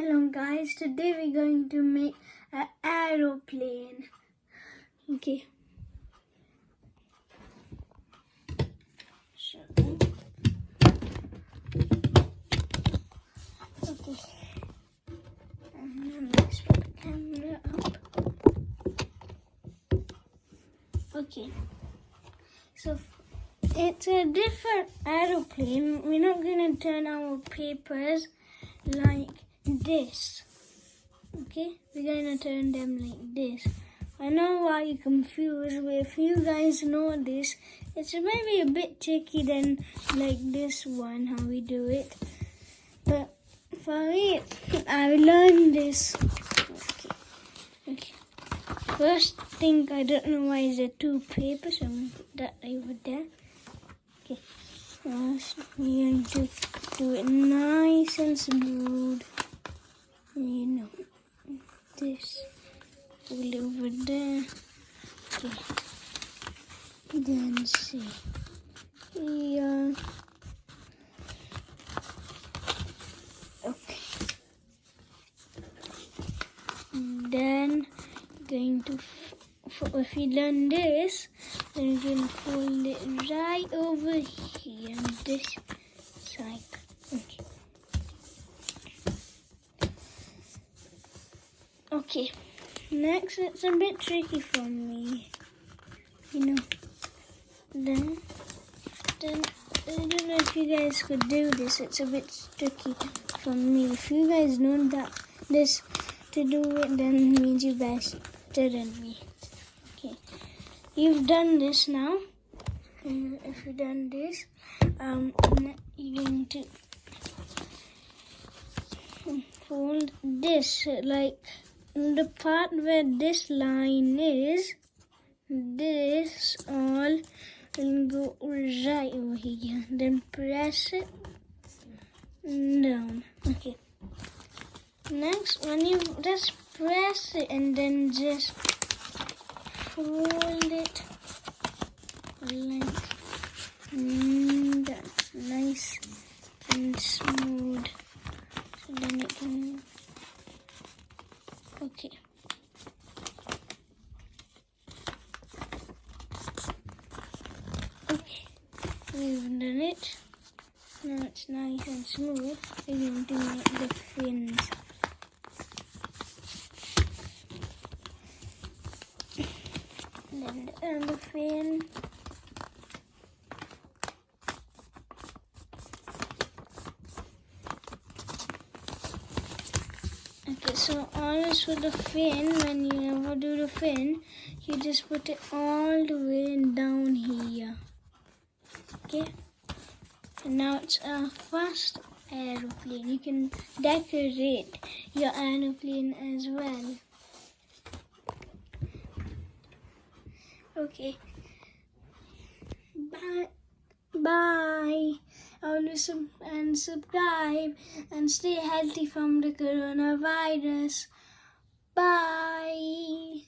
Hello guys, today we're going to make an aeroplane. Okay. Okay. And then let's put the camera up. Okay. So it's a different aeroplane. We're not going to turn our papers like this. Okay, we're going to turn them like this. I know why you're confused, but if you guys know this, it's maybe a bit tricky than like this one, how we do it. But for me, I learned this. Okay. First thing, I don't know why is there two papers, so I'm going to put that over there. Okay. First, we're going to do it nice and smooth. You know, this all over there. Okay. Then see here. Okay. Then going to if you done this, then you're going to fold it right over here on this side. Okay. Okay. Next, it's a bit tricky for me. You know. Then I don't know if you guys could do this. It's a bit tricky for me. If you guys know that this to do it, then it means you guys didn't me. Okay. You've done this now. And if you've done this, you're going to fold this like the part where this line is. This all will go right over here. Then press it down. Okay. Next, when you just press it and then just fold it like that's nice and smooth. So then it can. Okay. Okay, we've done it. Now it's nice and smooth. We're going to make the fins. Then the other fin. Okay, so always for the fin, when you ever do the fin, you just put it all the way down here. Okay? And now it's a fast aeroplane. You can decorate your aeroplane as well. Okay. Bye. Bye. Always and subscribe and stay healthy from the coronavirus. Bye.